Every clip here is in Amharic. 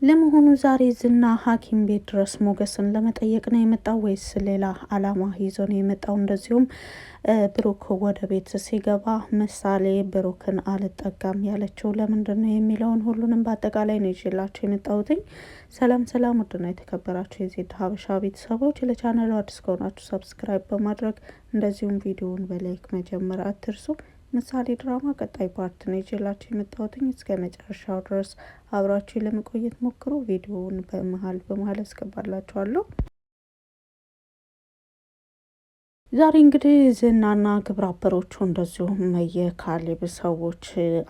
ለመሆኑ ዛሬ ዝና ሐኪም ቤት ድረስ ሞገስን ለመጠየቅ ነው የመጣው ወይስ ሌላ አላማ ይዞ ነው የመጣው? እንደዚሁም ብሩክ ወደ ቤት ሲገባ ምሳሌ ብሩክን አልጠጋም ያለችው ለምንድን ነው የሚለውን ሁሉንም በአጠቃላይ ነው ይዤላችሁ የመጣሁትኝ። ሰላም ሰላም፣ ውድና የተከበራችሁ የዜድ ሀበሻ ቤተሰቦች ለቻናሉ አዲስ ከሆናችሁ ሰብስክራይብ በማድረግ እንደዚሁም ቪዲዮውን በላይክ መጀመር አትርሱ። ምሳሌ ድራማ ቀጣይ ፓርት ነው ይዤላችሁ የመጣሁትኝ። እስከ መጨረሻው ድረስ አብራችሁ ለመቆየት ሞክሩ። ቪዲዮውን በመሀል አስገባላችኋለሁ። ዛሬ እንግዲህ ዝናና ግብረ አበሮቹ እንደዚሁም የካሌብ ሰዎች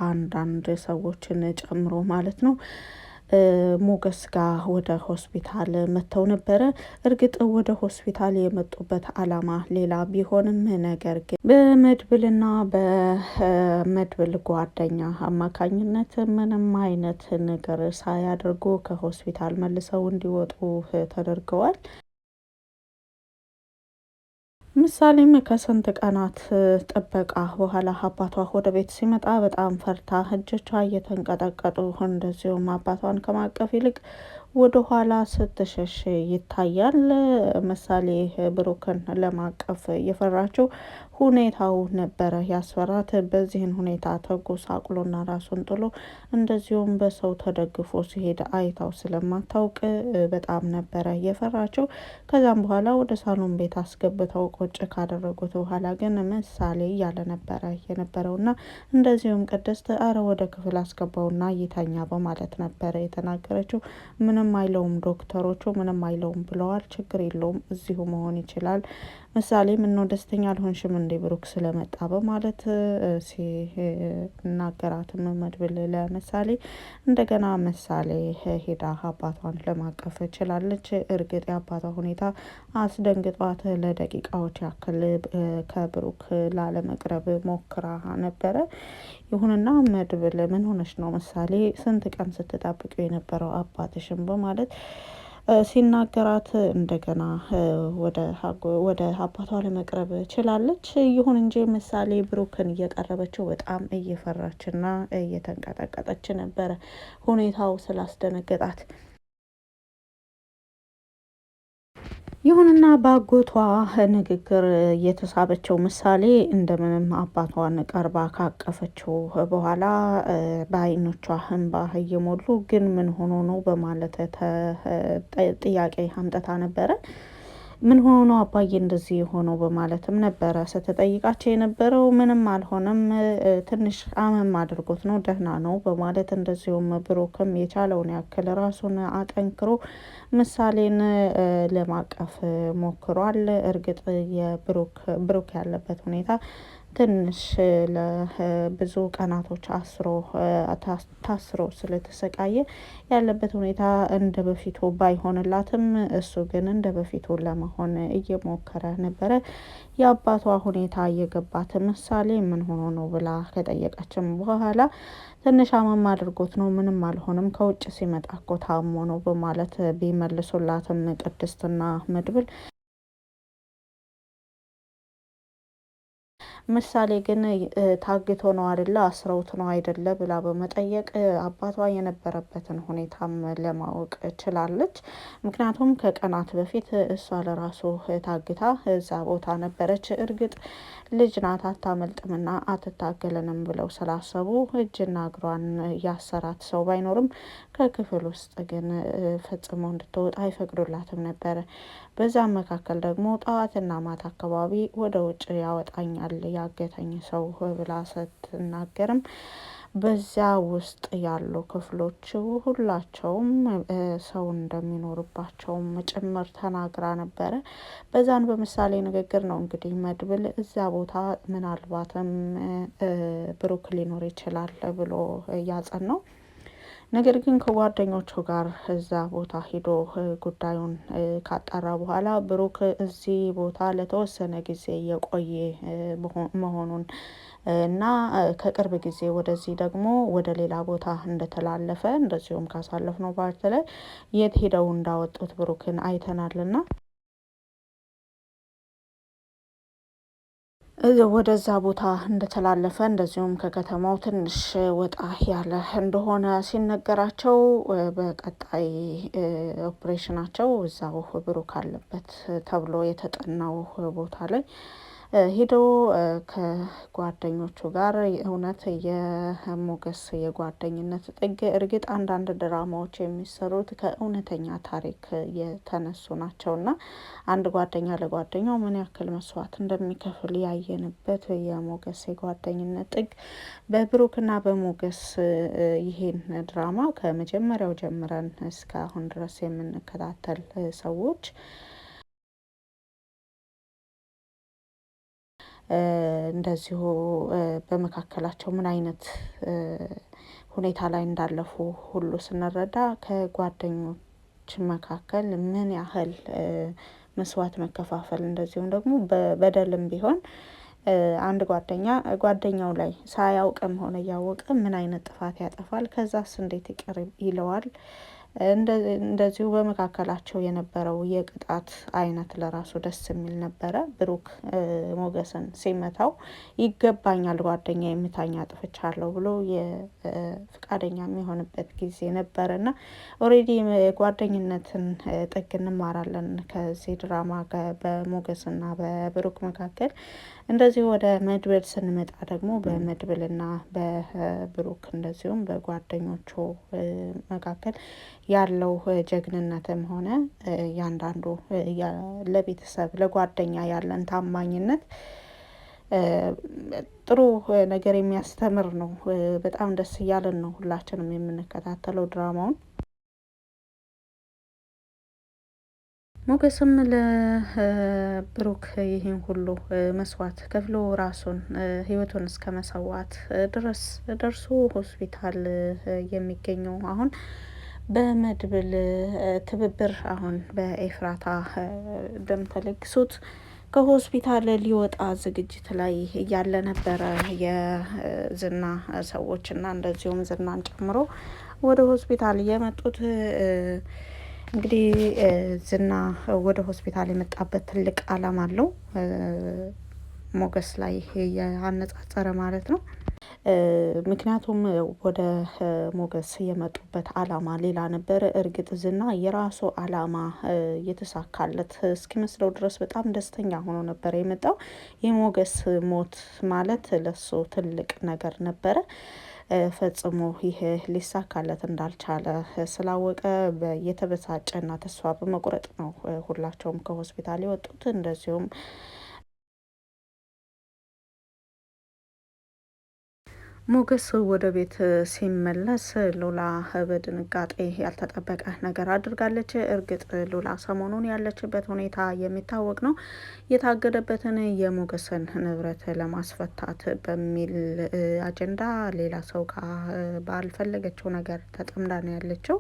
አንዳንድ ሰዎችን ጨምሮ ማለት ነው ሞገስ ጋር ወደ ሆስፒታል መጥተው ነበረ። እርግጥ ወደ ሆስፒታል የመጡበት አላማ ሌላ ቢሆንም ነገር ግን በመድብልና በመድብል ጓደኛ አማካኝነት ምንም አይነት ነገር ሳያደርጉ ከሆስፒታል መልሰው እንዲወጡ ተደርገዋል። ምሳሌም ከስንት ቀናት ጥበቃ በኋላ አባቷ ወደ ቤት ሲመጣ በጣም ፈርታ እጆቿ እየተንቀጠቀጡ እንደዚሁም አባቷን ከማቀፍ ይልቅ ወደ ኋላ ስትሸሽ ይታያል። ምሳሌ ብሩክን ለማቀፍ የፈራችው ሁኔታው ነበረ ያስፈራት። በዚህን ሁኔታ ተጎሳቁሎና ራሱን ጥሎ እንደዚሁም በሰው ተደግፎ ሲሄድ አይታው ስለማታውቅ በጣም ነበረ የፈራችው። ከዛም በኋላ ወደ ሳሎን ቤት አስገብተው ቁጭ ካደረጉት በኋላ ግን ምሳሌ እያለ ነበረ የነበረውና እንደዚሁም ቅድስት አረ ወደ ክፍል አስገባውና ይተኛ በማለት ነበረ የተናገረችው። ምንም አይለውም ዶክተሮቹ ምንም አይለውም ብለዋል። ችግር የለውም እዚሁ መሆን ይችላል። ምሳሌ ምነው ደስተኛ አልሆንሽም እንዴ ብሩክ ስለመጣ በማለት ሲናገራትም መድብል ለምሳሌ እንደገና ምሳሌ ሄዳ አባቷን ለማቀፍ ችላለች። እርግጥ የአባቷ ሁኔታ አስደንግጧት ለደቂቃዎች ያክል ከብሩክ ላለመቅረብ ሞክራ ነበረ። ይሁንና መድብል ምን ሆነሽ ነው ምሳሌ ስንት ቀን ስትጠብቂው የነበረው አባትሽም በማለት ሲናገራት እንደገና ወደ አባቷ ለመቅረብ ችላለች። ይሁን እንጂ ምሳሌ ብሩክን እየቀረበችው በጣም እየፈራችና እየተንቀጠቀጠች ነበረ ሁኔታው ስላስደነገጣት። ይሁንና በአጎቷ ንግግር የተሳበችው ምሳሌ እንደምንም አባቷን ቀርባ ካቀፈችው በኋላ በአይኖቿ እንባ እየሞሉ ግን ምን ሆኖ ነው በማለት ጥያቄ አምጥታ ነበረ። ምን ሆኖ አባዬ እንደዚህ የሆነው በማለትም ነበረ ስትጠይቃቸው የነበረው። ምንም አልሆነም ትንሽ አመም አድርጎት ነው ደህና ነው በማለት እንደዚሁም ብሩክም የቻለውን ያክል ራሱን አጠንክሮ ምሳሌን ለማቀፍ ሞክሯል። እርግጥ የብሩክ ያለበት ሁኔታ ትንሽ ለብዙ ቀናቶች ታስሮ ስለተሰቃየ ያለበት ሁኔታ እንደ በፊቱ ባይሆንላትም እሱ ግን እንደ በፊቱ ለመሆን እየሞከረ ነበረ። የአባቷ ሁኔታ እየገባት ምሳሌ ምን ሆኖ ነው ብላ ከጠየቀችም በኋላ ትንሽ አመም አድርጎት ነው ምንም አልሆንም ከውጭ ሲመጣ እኮ ታሞ ነው በማለት ቢመልሱላትም ቅድስትና መድብል ምሳሌ ግን ታግቶ ነው አይደለ አስረውት ነው አይደለ ብላ በመጠየቅ አባቷ የነበረበትን ሁኔታም ለማወቅ ችላለች። ምክንያቱም ከቀናት በፊት እሷ ለራሱ ታግታ እዛ ቦታ ነበረች። እርግጥ ልጅ ናት አታመልጥምና አትታገልንም ብለው ስላሰቡ እጅና እግሯን ያሰራት ሰው ባይኖርም ከክፍል ውስጥ ግን ፈጽሞ እንድትወጣ አይፈቅዱላትም ነበረ። በዛም መካከል ደግሞ ጠዋትና ማታ አካባቢ ወደ ውጭ ያወጣኛል ያገተኝ ሰው ብላ ስትናገርም በዚያ ውስጥ ያሉ ክፍሎች ሁላቸውም ሰው እንደሚኖርባቸውም ጭምር ተናግራ ነበረ። በዛን በምሳሌ ንግግር ነው እንግዲህ መድብል እዛ ቦታ ምናልባትም ብሩክ ሊኖር ይችላል ብሎ ያጸናው። ነገር ግን ከጓደኞቹ ጋር እዛ ቦታ ሄዶ ጉዳዩን ካጣራ በኋላ ብሩክ እዚህ ቦታ ለተወሰነ ጊዜ የቆየ መሆኑን እና ከቅርብ ጊዜ ወደዚህ ደግሞ ወደ ሌላ ቦታ እንደተላለፈ እንደዚሁም ካሳለፍነው ፓርት ላይ የት ሄደው እንዳወጡት ብሩክን አይተናልና ወደዛ ቦታ እንደተላለፈ እንደዚሁም ከከተማው ትንሽ ወጣ ያለ እንደሆነ ሲነገራቸው በቀጣይ ኦፕሬሽናቸው እዛው ብሩክ አለበት ተብሎ የተጠናው ቦታ ላይ ሄደው ከጓደኞቹ ጋር እውነት የሞገስ የጓደኝነት ጥግ እርግጥ አንዳንድ ድራማዎች የሚሰሩት ከእውነተኛ ታሪክ የተነሱ ናቸውና አንድ ጓደኛ ለጓደኛው ምን ያክል መስዋዕት እንደሚከፍል ያየንበት የሞገስ የጓደኝነት ጥግ በብሩክና በሞገስ ይሄን ድራማ ከመጀመሪያው ጀምረን እስከ አሁን ድረስ የምንከታተል ሰዎች እንደዚሁ በመካከላቸው ምን አይነት ሁኔታ ላይ እንዳለፉ ሁሉ ስንረዳ ከጓደኞች መካከል ምን ያህል መስዋዕት መከፋፈል እንደዚሁም ደግሞ በበደልም ቢሆን አንድ ጓደኛው ላይ ሳያውቅም ሆነ እያወቀ ምን አይነት ጥፋት ያጠፋል፣ ከዛስ እንዴት ይቅር ይለዋል። እንደዚሁ በመካከላቸው የነበረው የቅጣት አይነት ለራሱ ደስ የሚል ነበረ። ብሩክ ሞገስን ሲመታው ይገባኛል ጓደኛ የምታኛ አጥፍቻለሁ ብሎ የፍቃደኛ የሚሆንበት ጊዜ ነበረ እና ኦሬዲ የጓደኝነትን ጥግ እንማራለን ከዚህ ድራማ በሞገስና በብሩክ መካከል። እንደዚሁ ወደ መድብል ስንመጣ ደግሞ በመድብልና በብሩክ እንደዚሁም በጓደኞቹ መካከል ያለው ጀግንነትም ሆነ እያንዳንዱ ለቤተሰብ ለጓደኛ ያለን ታማኝነት ጥሩ ነገር የሚያስተምር ነው። በጣም ደስ እያለን ነው ሁላችንም የምንከታተለው ድራማውን። ሞገስም ለብሩክ ይህን ሁሉ መስዋዕት ከፍሎ ራሱን ህይወቱን እስከ መሰዋት ድረስ ደርሶ ሆስፒታል የሚገኘው አሁን በመድብል ትብብር አሁን በኤፍራታ ደም ተለግሶት ከሆስፒታል ሊወጣ ዝግጅት ላይ እያለ ነበረ የዝና ሰዎች እና እንደዚሁም ዝናን ጨምሮ ወደ ሆስፒታል የመጡት። እንግዲህ ዝና ወደ ሆስፒታል የመጣበት ትልቅ አላማ አለው፣ ሞገስ ላይ ያነጻጸረ ማለት ነው። ምክንያቱም ወደ ሞገስ የመጡበት አላማ ሌላ ነበር። እርግጥ ዝና የራሱ አላማ የተሳካለት እስኪመስለው ድረስ በጣም ደስተኛ ሆኖ ነበር የመጣው። የሞገስ ሞት ማለት ለሱ ትልቅ ነገር ነበረ። ፈጽሞ ይሄ ሊሳካለት እንዳልቻለ ስላወቀ የተበሳጨና ተስፋ በመቁረጥ ነው ሁላቸውም ከሆስፒታል የወጡት። እንደዚሁም ሞገስ ወደ ቤት ሲመለስ ሉላ በድንጋጤ ያልተጠበቀ ነገር አድርጋለች። እርግጥ ሉላ ሰሞኑን ያለችበት ሁኔታ የሚታወቅ ነው። የታገደበትን የሞገስን ንብረት ለማስፈታት በሚል አጀንዳ ሌላ ሰው ጋር ባልፈለገችው ነገር ተጠምዳ ነው ያለችው።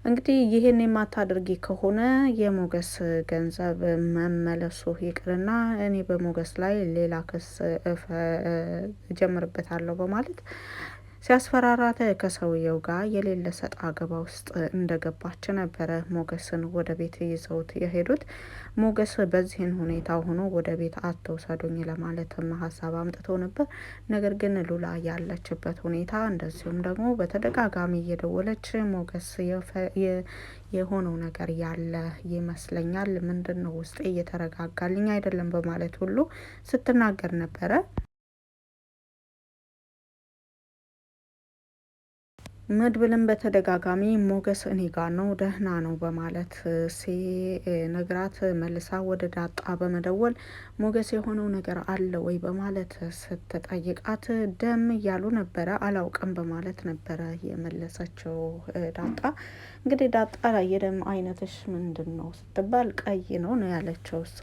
እንግዲህ ይህን የማታደርጊ ከሆነ የሞገስ ገንዘብ መመለሱ ይቅርና እኔ በሞገስ ላይ ሌላ ክስ እጀምርበታለሁ በማለት ሲያስፈራራት ከሰውየው ጋር የሌለ ሰጣ ገባ ውስጥ እንደገባች ነበረ ሞገስን ወደ ቤት ይዘውት የሄዱት። ሞገስ በዚህን ሁኔታ ሆኖ ወደ ቤት አትውሰዱኝ ለማለትም ሀሳብ አምጥቶ ነበር። ነገር ግን ሉላ ያለችበት ሁኔታ እንደዚሁም ደግሞ በተደጋጋሚ እየደወለች ሞገስ የሆነው ነገር ያለ ይመስለኛል፣ ምንድን ነው ውስጤ እየተረጋጋልኝ አይደለም በማለት ሁሉ ስትናገር ነበረ። መድብልም በተደጋጋሚ ሞገስ እኔ ጋር ነው ደህና ነው በማለት ሲነግራት መልሳ ወደ ዳጣ በመደወል ሞገስ የሆነው ነገር አለ ወይ በማለት ስትጠይቃት ደም እያሉ ነበረ፣ አላውቅም በማለት ነበረ የመለሰችው ዳጣ። እንግዲህ ዳጣ ላይ የደም አይነትሽ ምንድን ነው ስትባል ቀይ ነው ነው ያለችው እሷ።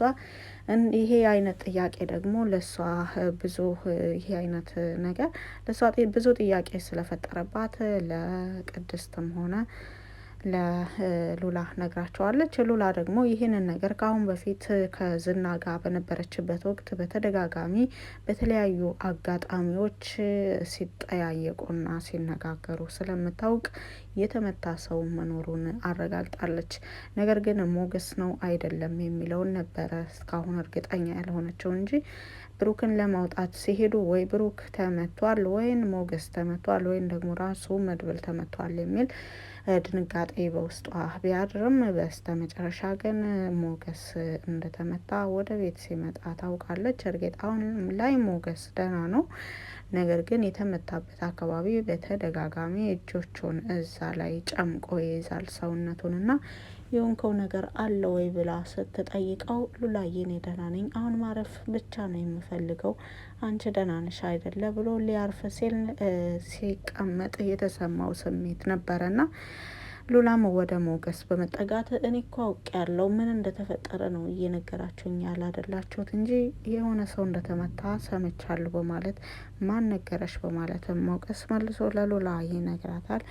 ይሄ አይነት ጥያቄ ደግሞ ለሷ ብዙ ይሄ አይነት ነገር ለሷ ብዙ ጥያቄ ስለፈጠረባት ለቅድስትም ሆነ ለሉላ ነግራቸዋለች። ሉላ ደግሞ ይህንን ነገር ከአሁን በፊት ከዝና ጋር በነበረችበት ወቅት በተደጋጋሚ በተለያዩ አጋጣሚዎች ሲጠያየቁና ሲነጋገሩ ስለምታውቅ የተመታ ሰው መኖሩን አረጋግጣለች። ነገር ግን ሞገስ ነው አይደለም የሚለውን ነበረ እስካሁን እርግጠኛ ያልሆነችው እንጂ ብሩክን ለማውጣት ሲሄዱ ወይ ብሩክ ተመቷል ወይም ሞገስ ተመቷል ወይም ደግሞ ራሱ መድብል ተመቷል የሚል ድንጋጤ በውስጧ ቢያድርም በስተ መጨረሻ ግን ሞገስ እንደተመታ ወደ ቤት ሲመጣ ታውቃለች። እርግጥ አሁን ላይ ሞገስ ደህና ነው። ነገር ግን የተመታበት አካባቢ በተደጋጋሚ እጆቹን እዛ ላይ ጨምቆ ይይዛል ሰውነቱን እና የሆንከው ነገር አለ ወይ ብላ ስትጠይቀው ሉላዬ እኔ ደህና ነኝ፣ አሁን ማረፍ ብቻ ነው የምፈልገው፣ አንቺ ደህና ነሽ አይደለ ብሎ ሊያርፍ ሲል ሲቀመጥ የተሰማው ስሜት ነበረና ሉላም ወደ ሞገስ በመጠጋት እኔ እኮ አውቅ ያለው ምን እንደተፈጠረ ነው እየነገራችሁኝ ያላደላችሁት እንጂ የሆነ ሰው እንደተመታ ሰምቻለሁ በማለት ማን ነገረሽ በማለት ሞገስ መልሶ ለሉላ ይነግራታል።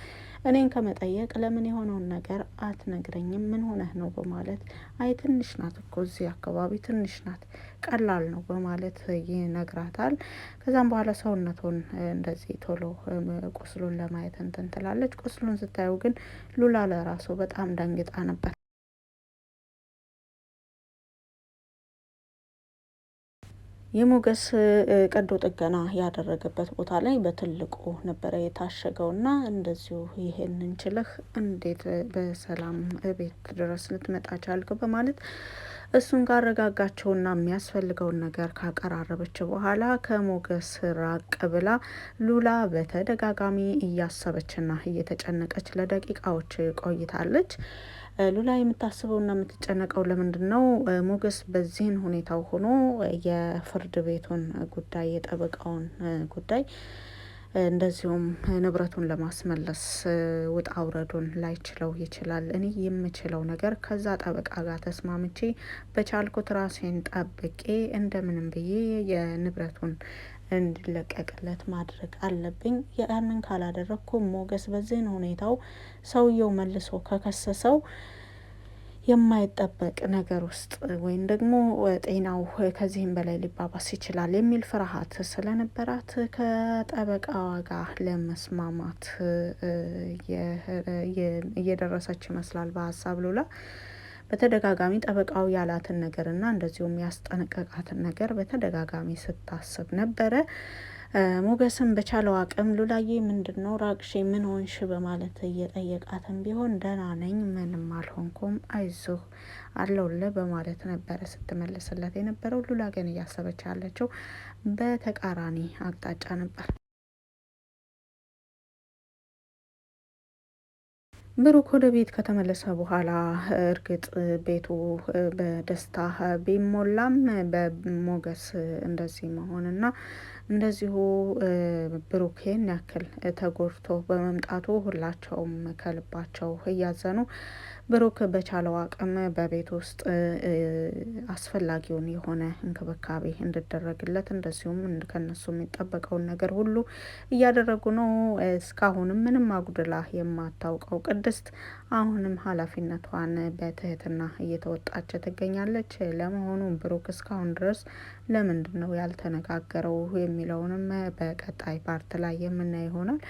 እኔን ከመጠየቅ ለምን የሆነውን ነገር አትነግረኝም? ምን ሆነህ ነው በማለት አይ ትንሽ ናት እኮ እዚህ አካባቢ ትንሽ ናት፣ ቀላል ነው በማለት ይነግራታል። ከዛም በኋላ ሰውነቱን እንደዚህ ቶሎ ቁስሉን ለማየት እንትን ትላለች። ቁስሉን ስታየው ግን ሉላ ለራሱ በጣም ደንግጣ ነበር። የሞገስ ቀዶ ጥገና ያደረገበት ቦታ ላይ በትልቁ ነበረ የታሸገውና እንደዚሁ ይሄንን ችለህ እንዴት በሰላም ቤት ድረስ ልትመጣ ቻልክ በማለት እሱን ካረጋጋቸውና የሚያስፈልገውን ነገር ካቀራረበች በኋላ ከሞገስ ራቅ ብላ ሉላ በተደጋጋሚ እያሰበችና እየተጨነቀች ለደቂቃዎች ቆይታለች። ሉላ የምታስበውና የምትጨነቀው ለምንድን ነው? ሞገስ በዚህን ሁኔታው ሆኖ የፍርድ ቤቱን ጉዳይ የጠበቃውን ጉዳይ እንደዚሁም ንብረቱን ለማስመለስ ውጣ ውረዱን ላይችለው ይችላል። እኔ የምችለው ነገር ከዛ ጠበቃ ጋር ተስማምቼ በቻልኩት ራሴን ጠብቄ እንደምንም ብዬ የንብረቱን እንዲለቀቅለት ማድረግ አለብኝ። ያንን ካላደረግኩ ሞገስ በዚህን ሁኔታው ሰውየው መልሶ ከከሰሰው የማይጠበቅ ነገር ውስጥ ወይም ደግሞ ጤናው ከዚህም በላይ ሊባባስ ይችላል የሚል ፍርሃት ስለነበራት ከጠበቃዋ ጋር ለመስማማት እየደረሰች ይመስላል በሀሳብ ሉላ። በተደጋጋሚ ጠበቃው ያላትን ነገርና እንደዚሁም ያስጠነቀቃትን ነገር በተደጋጋሚ ስታስብ ነበረ። ሞገስም በቻለው አቅም ሉላዬ ምንድን ነው ራቅሽ፣ ምን ሆንሽ በማለት እየጠየቃትን ቢሆን ደህና ነኝ፣ ምንም አልሆንኩም፣ አይዞህ አለውልህ በማለት ነበረ ስትመልስለት የነበረው። ሉላ ግን እያሰበች ያለችው በተቃራኒ አቅጣጫ ነበር። ብሩክ ወደ ቤት ከተመለሰ በኋላ እርግጥ ቤቱ በደስታ ቢሞላም በሞገስ እንደዚህ መሆንና እንደዚሁ ብሩክን ያክል ተጎድቶ በመምጣቱ ሁላቸውም ከልባቸው እያዘኑ ብሩክ በቻለው አቅም በቤት ውስጥ አስፈላጊውን የሆነ እንክብካቤ እንዲደረግለት እንደዚሁም ከነሱ የሚጠበቀውን ነገር ሁሉ እያደረጉ ነው። እስካሁንም ምንም አጉድላ የማታውቀው ቅድስት አሁንም ኃላፊነቷን በትህትና እየተወጣች ትገኛለች። ለመሆኑ ብሩክ እስካሁን ድረስ ለምንድን ነው ያልተነጋገረው የሚለውንም በቀጣይ ፓርት ላይ የምናይ ይሆናል።